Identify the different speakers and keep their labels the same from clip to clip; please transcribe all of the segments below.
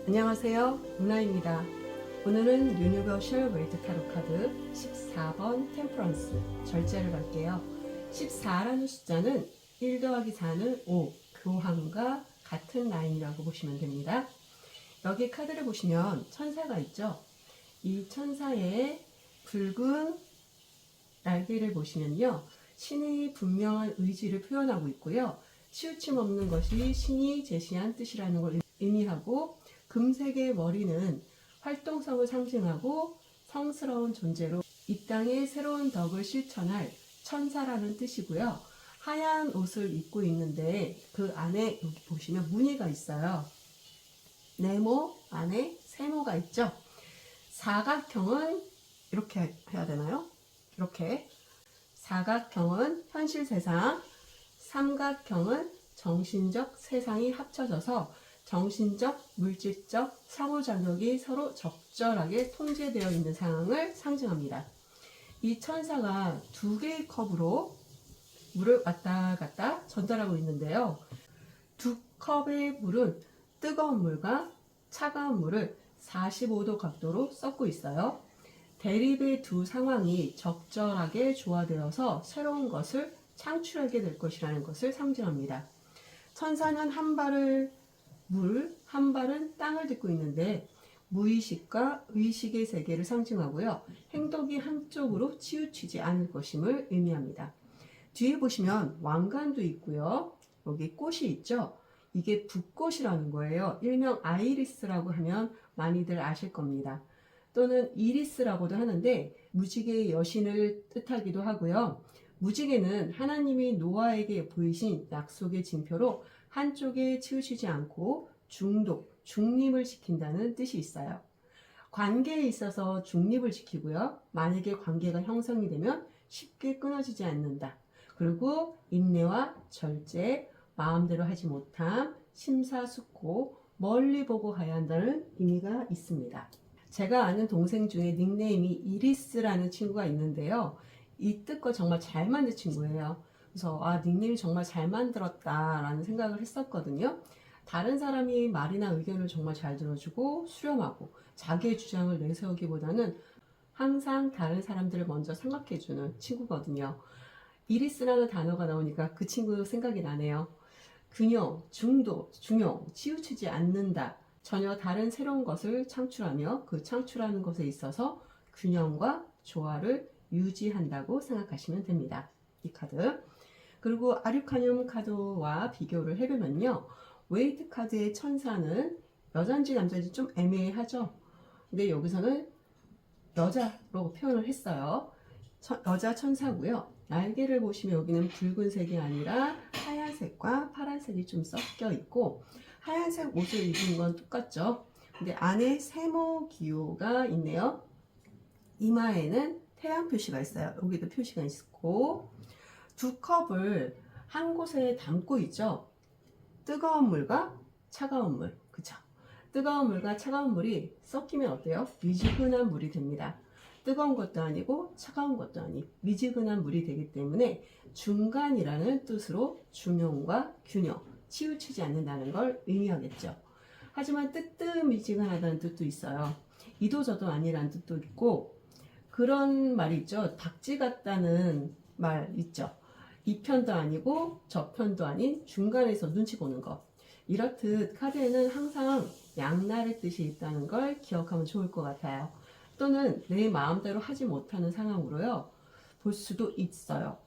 Speaker 1: 안녕하세요. 문화입니다. 오늘은 유니버셜 웨이트 타로 카드 14번 템퍼런스 절제를 갈게요. 14라는 숫자는 1 더하기 4는 5, 교환과 같은 라인이라고 보시면 됩니다. 여기 카드를 보시면 천사가 있죠. 이 천사의 붉은 날개를 보시면요. 신의 분명한 의지를 표현하고 있고요. 치우침 없는 것이 신이 제시한 뜻이라는 걸 의미하고, 금색의 머리는 활동성을 상징하고 성스러운 존재로 이 땅에 새로운 덕을 실천할 천사라는 뜻이고요. 하얀 옷을 입고 있는데 그 안에 여기 보시면 무늬가 있어요. 네모 안에 세모가 있죠. 사각형은 이렇게 해야 되나요? 이렇게. 사각형은 현실 세상, 삼각형은 정신적 세상이 합쳐져서 정신적, 물질적 상호작용이 서로 적절하게 통제되어 있는 상황을 상징합니다. 이 천사가 두 개의 컵으로 물을 왔다 갔다 전달하고 있는데요. 두 컵의 물은 뜨거운 물과 차가운 물을 45도 각도로 섞고 있어요. 대립의 두 상황이 적절하게 조화되어서 새로운 것을 창출하게 될 것이라는 것을 상징합니다. 천사는 한 발을 물, 한 발은 땅을 딛고 있는데 무의식과 의식의 세계를 상징하고요. 행동이 한쪽으로 치우치지 않을 것임을 의미합니다. 뒤에 보시면 왕관도 있고요. 여기 꽃이 있죠. 이게 붓꽃이라는 거예요. 일명 아이리스라고 하면 많이들 아실 겁니다. 또는 이리스라고도 하는데 무지개의 여신을 뜻하기도 하고요. 무지개는 하나님이 노아에게 보이신 약속의 징표로 한쪽에 치우치지 않고 중독, 중립을 지킨다는 뜻이 있어요. 관계에 있어서 중립을 지키고요. 만약에 관계가 형성이 되면 쉽게 끊어지지 않는다. 그리고 인내와 절제, 마음대로 하지 못함, 심사숙고, 멀리 보고 가야 한다는 의미가 있습니다. 제가 아는 동생 중에 닉네임이 이리스라는 친구가 있는데요. 이 뜻과 정말 잘 맞는 친구예요. 그래서 닉네임 정말 잘 만들었다라는 생각을 했었거든요. 다른 사람이 말이나 의견을 정말 잘 들어주고 수렴하고 자기의 주장을 내세우기보다는 항상 다른 사람들을 먼저 생각해주는 친구거든요. 이리스라는 단어가 나오니까 그 친구 생각이 나네요. 균형, 중도, 중용, 치우치지 않는다. 전혀 다른 새로운 것을 창출하며 그 창출하는 것에 있어서 균형과 조화를 유지한다고 생각하시면 됩니다. 이 카드. 그리고 아류카늄 카드와 비교를 해보면요. 웨이트 카드의 천사는 여잔지 남잔지 좀 애매하죠. 근데 여기서는 여자로 표현을 했어요. 여자 천사고요. 날개를 보시면 여기는 붉은색이 아니라 하얀색과 파란색이 좀 섞여 있고, 하얀색 옷을 입은 건 똑같죠. 근데 안에 세모 기호가 있네요. 이마에는 태양 표시가 있어요. 여기도 표시가 있고, 두 컵을 한 곳에 담고 있죠. 뜨거운 물과 차가운 물, 그쵸? 뜨거운 물과 차가운 물이 섞이면 어때요? 미지근한 물이 됩니다. 뜨거운 것도 아니고 차가운 것도 아닌 미지근한 물이 되기 때문에 중간이라는 뜻으로 중용과 균형, 치우치지 않는다는 걸 의미하겠죠. 하지만 뜨뜻미지근하다는 뜻도 있어요. 이도저도 아니라는 뜻도 있고, 그런 말이 있죠. 박쥐 같다는 말 있죠. 이 편도 아니고 저 편도 아닌 중간에서 눈치 보는 것. 이렇듯 카드에는 항상 양날의 뜻이 있다는 걸 기억하면 좋을 것 같아요. 또는 내 마음대로 하지 못하는 상황으로요, 볼 수도 있어요.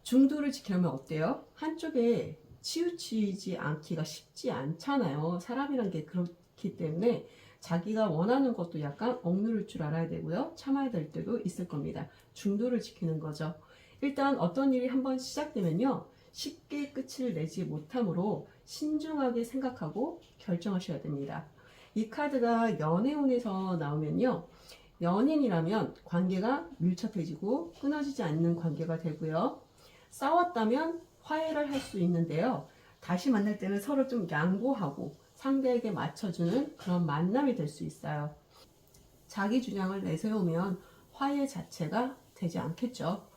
Speaker 1: 중도를 지키려면 어때요? 한쪽에 치우치지 않기가 쉽지 않잖아요. 사람이란 게 그렇기 때문에 자기가 원하는 것도 약간 억누를 줄 알아야 되고요. 참아야 될 때도 있을 겁니다. 중도를 지키는 거죠. 일단 어떤 일이 한번 시작되면요, 쉽게 끝을 내지 못하므로 신중하게 생각하고 결정하셔야 됩니다. 이 카드가 연애운에서 나오면요, 연인이라면 관계가 밀접해지고 끊어지지 않는 관계가 되고요. 싸웠다면 화해를 할 수 있는데요. 다시 만날 때는 서로 좀 양보하고 상대에게 맞춰주는 그런 만남이 될 수 있어요. 자기 주장을 내세우면 화해 자체가 되지 않겠죠.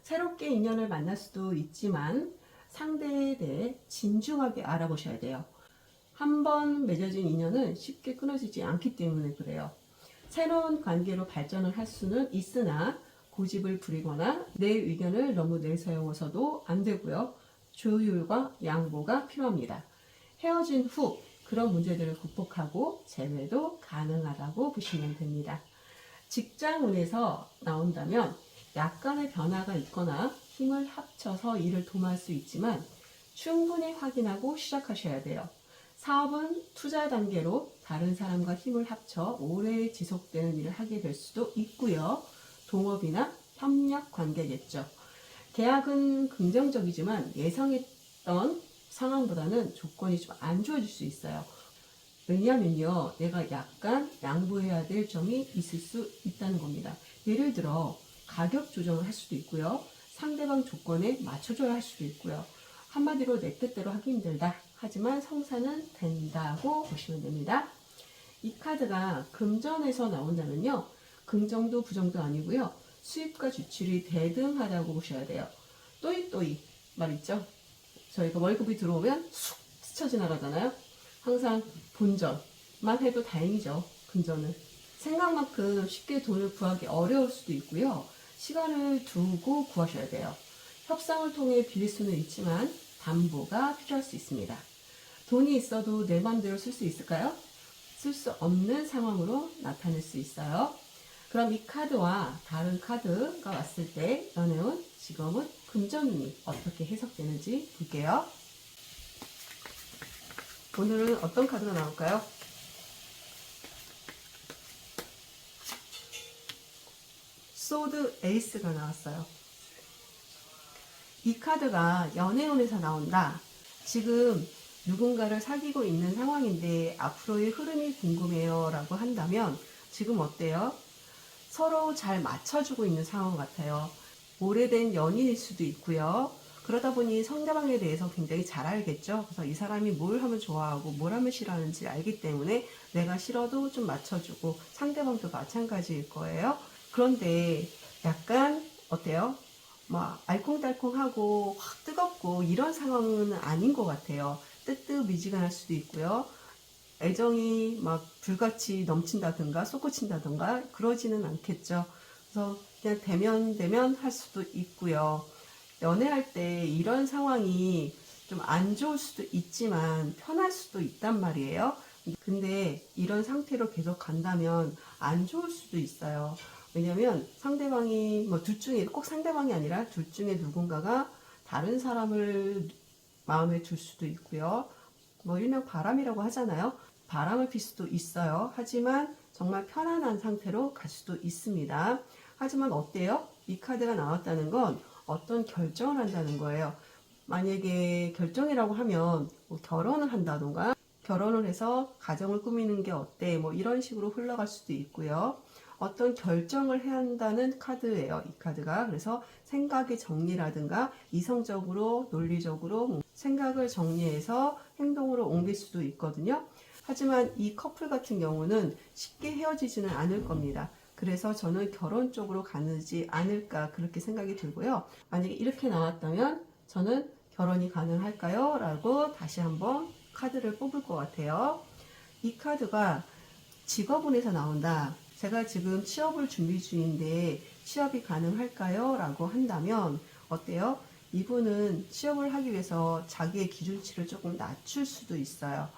Speaker 1: 새롭게 인연을 만날 수도 있지만 상대에 대해 진중하게 알아보셔야 돼요. 한 번 맺어진 인연은 쉽게 끊어지지 않기 때문에 그래요. 새로운 관계로 발전을 할 수는 있으나 고집을 부리거나 내 의견을 너무 내세워서도 안 되고요. 조율과 양보가 필요합니다. 헤어진 후 그런 문제들을 극복하고 재회도 가능하다고 보시면 됩니다. 직장운에서 나온다면 약간의 변화가 있거나 힘을 합쳐서 일을 도모할 수 있지만 충분히 확인하고 시작하셔야 돼요. 사업은 투자 단계로 다른 사람과 힘을 합쳐 오래 지속되는 일을 하게 될 수도 있고요. 동업이나 협력 관계겠죠. 계약은 긍정적이지만 예상했던 상황보다는 조건이 좀 안 좋아질 수 있어요. 왜냐면요, 내가 약간 양보해야 될 점이 있을 수 있다는 겁니다. 예를 들어 가격 조정을 할 수도 있고요. 상대방 조건에 맞춰줘야 할 수도 있고요. 한마디로 내 뜻대로 하기 힘들다. 하지만 성사는 된다고 보시면 됩니다. 이 카드가 금전에서 나온다면요. 긍정도 부정도 아니고요. 수입과 지출이 대등하다고 보셔야 돼요. 또이또이 말 있죠? 저희가 월급이 들어오면 쑥 스쳐 지나가잖아요. 항상 본전만 해도 다행이죠. 금전은. 생각만큼 쉽게 돈을 구하기 어려울 수도 있고요. 시간을 두고 구하셔야 돼요. 협상을 통해 빌릴 수는 있지만 담보가 필요할 수 있습니다. 돈이 있어도 내 맘대로 쓸 수 있을까요? 쓸 수 없는 상황으로 나타날 수 있어요. 그럼 이 카드와 다른 카드가 왔을 때 연애운, 직업은, 금전운이 어떻게 해석되는지 볼게요. 오늘은 어떤 카드가 나올까요? 소드 에이스가 나왔어요. 이 카드가 연애운에서 나온다. 지금 누군가를 사귀고 있는 상황인데 앞으로의 흐름이 궁금해요 라고 한다면 지금 어때요? 서로 잘 맞춰주고 있는 상황 같아요. 오래된 연인일 수도 있고요. 그러다 보니 상대방에 대해서 굉장히 잘 알겠죠. 그래서 이 사람이 뭘 하면 좋아하고 뭘 하면 싫어하는지 알기 때문에 내가 싫어도 좀 맞춰주고 상대방도 마찬가지일 거예요. 그런데 약간 어때요? 막 알콩달콩하고 확 뜨겁고 이런 상황은 아닌 것 같아요. 뜨뜻미지근할 수도 있고요. 애정이 막 불같이 넘친다든가 솟구친다든가 그러지는 않겠죠. 그래서 그냥 대면 할 수도 있고요. 연애할 때 이런 상황이 좀 안 좋을 수도 있지만 편할 수도 있단 말이에요. 근데 이런 상태로 계속 간다면 안 좋을 수도 있어요. 왜냐면 상대방이 뭐 둘 중에 꼭 상대방이 아니라 둘 중에 누군가가 다른 사람을 마음에 둘 수도 있고요. 뭐 일명 바람이라고 하잖아요. 바람을 필 수도 있어요. 하지만 정말 편안한 상태로 갈 수도 있습니다. 하지만 어때요? 이 카드가 나왔다는 건 어떤 결정을 한다는 거예요. 만약에 결정이라고 하면 뭐 결혼을 한다던가 결혼을 해서 가정을 꾸미는 게 어때? 뭐 이런 식으로 흘러갈 수도 있고요. 어떤 결정을 해야 한다는 카드예요. 이 카드가. 그래서 생각의 정리라든가 이성적으로 논리적으로 생각을 정리해서 행동으로 옮길 수도 있거든요. 하지만 이 커플 같은 경우는 쉽게 헤어지지는 않을 겁니다. 그래서 저는 결혼 쪽으로 가지 않을까 그렇게 생각이 들고요. 만약에 이렇게 나왔다면 저는 결혼이 가능할까요? 라고 다시 한번 카드를 뽑을 것 같아요. 이 카드가 직업운에서 나온다. 제가 지금 취업을 준비 중인데 취업이 가능할까요? 라고 한다면 어때요? 이분은 취업을 하기 위해서 자기의 기준치를 조금 낮출 수도 있어요.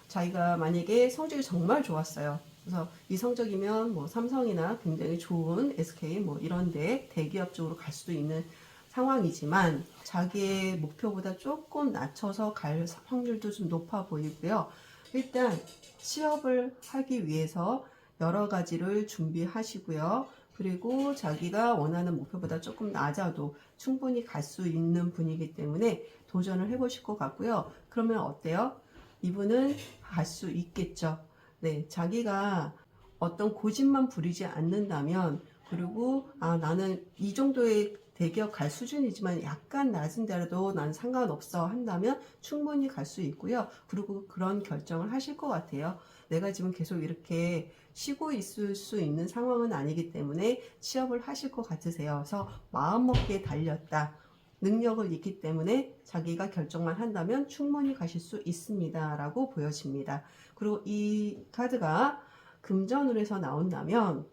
Speaker 1: 자기가 만약에 성적이 정말 좋았어요. 그래서 이 성적이면 뭐 삼성이나 굉장히 좋은 SK 뭐 이런데 대기업 쪽으로 갈 수도 있는 상황이지만 자기의 목표보다 조금 낮춰서 갈 확률도 좀 높아 보이고요. 일단 취업을 하기 위해서 여러 가지를 준비하시고요. 그리고 자기가 원하는 목표보다 조금 낮아도 충분히 갈 수 있는 분이기 때문에 도전을 해보실 것 같고요. 그러면 어때요? 이분은 갈 수 있겠죠. 네, 자기가 어떤 고집만 부리지 않는다면, 그리고 나는 이 정도의 대기업 갈 수준이지만 약간 낮은 데라도 난 상관없어 한다면 충분히 갈 수 있고요. 그리고 그런 결정을 하실 것 같아요. 내가 지금 계속 이렇게 쉬고 있을 수 있는 상황은 아니기 때문에 취업을 하실 것 같으세요. 그래서 마음먹기에 달렸다. 능력을 있기 때문에 자기가 결정만 한다면 충분히 가실 수 있습니다 라고 보여집니다. 그리고 이 카드가 금전운에서 나온다면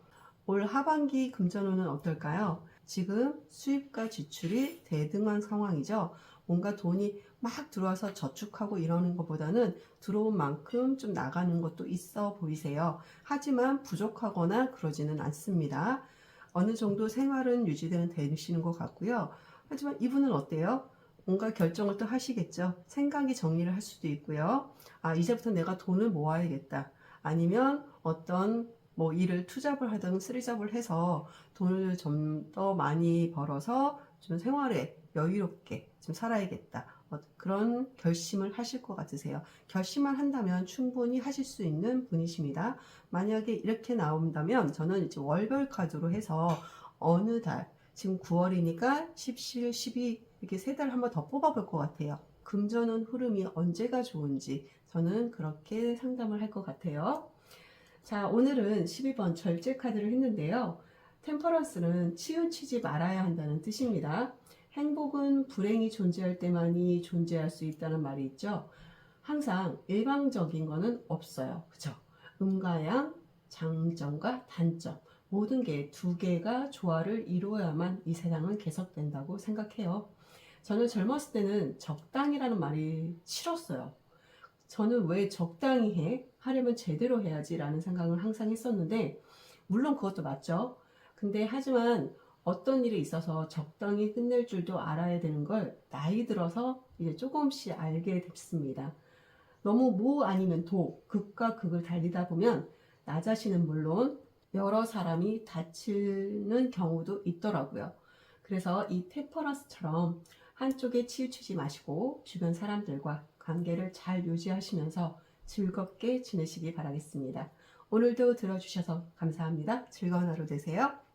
Speaker 1: 올 하반기 금전운은 어떨까요? 지금 수입과 지출이 대등한 상황이죠. 뭔가 돈이 막 들어와서 저축하고 이러는 것보다는 들어온 만큼 좀 나가는 것도 있어 보이세요. 하지만 부족하거나 그러지는 않습니다. 어느 정도 생활은 유지되는 되시는 것 같고요. 하지만 이분은 어때요? 뭔가 결정을 또 하시겠죠. 생각이 정리를 할 수도 있고요. 아, 이제부터 내가 돈을 모아야겠다. 아니면 어떤 뭐 일을 투잡을 하든 쓰리잡을 해서 돈을 좀 더 많이 벌어서 좀 생활에 여유롭게 좀 살아야겠다. 그런 결심을 하실 것 같으세요. 결심만 한다면 충분히 하실 수 있는 분이십니다. 만약에 이렇게 나온다면 저는 이제 월별 카드로 해서 어느 달, 지금 9월이니까 17, 12 이렇게 세 달 한번 더 뽑아볼 것 같아요. 금전운 흐름이 언제가 좋은지 저는 그렇게 상담을 할 것 같아요. 자, 오늘은 12번 절제 카드를 했는데요. 템퍼런스는 치우치지 말아야 한다는 뜻입니다. 행복은 불행이 존재할 때만이 존재할 수 있다는 말이 있죠. 항상 일방적인 거는 없어요. 그죠? 음과 양, 장점과 단점. 모든 게 두 개가 조화를 이루어야만 이 세상은 개선된다고 생각해요. 저는 젊었을 때는 적당이라는 말이 싫었어요. 저는 왜 적당히 해? 하려면 제대로 해야지 라는 생각을 항상 했었는데, 물론 그것도 맞죠. 근데 하지만 어떤 일이 있어서 적당히 끝낼 줄도 알아야 되는 걸 나이 들어서 이제 조금씩 알게 됐습니다. 너무 모 아니면 도, 극과 극을 달리다 보면 나 자신은 물론 여러 사람이 다치는 경우도 있더라고요. 그래서 이 테퍼런스처럼 한쪽에 치우치지 마시고 주변 사람들과 관계를 잘 유지하시면서 즐겁게 지내시기 바라겠습니다. 오늘도 들어주셔서 감사합니다. 즐거운 하루 되세요.